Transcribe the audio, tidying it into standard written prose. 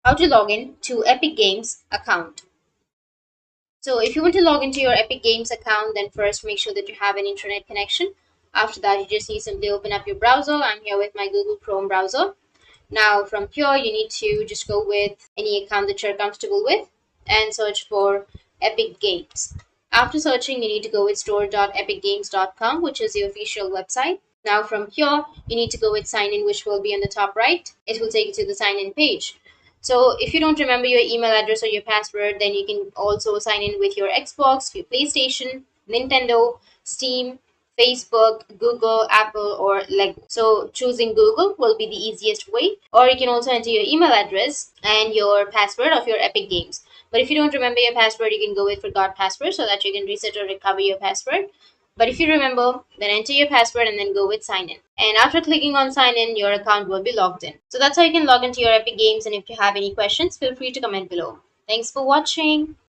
how to log in to Epic Games account. So if you want to log into your Epic Games account, then first make sure that you have an internet connection. After that, you just need to simply open up your browser. I'm here with my Google Chrome browser. Now from here, you need to just go with any account that you're comfortable with and search for Epic Games. After searching, you need to go with store.epicgames.com, which is the official website. Now from here, you need to go with sign in, which will be on the top right. It will take you to the sign in page. So if you don't remember your email address or your password, then you can also sign in with your Xbox, your PlayStation, Nintendo, Steam, Facebook, Google, Apple, or Lego. So choosing Google will be the easiest way. Or you can also enter your email address and your password of your Epic Games. But if you don't remember your password, you can go with forgot password so that you can reset or recover your password. But if you remember, then enter your password and then go with sign in. And after clicking on sign in, your account will be logged in. So that's how you can log into your Epic Games. And if you have any questions, feel free to comment below. Thanks for watching.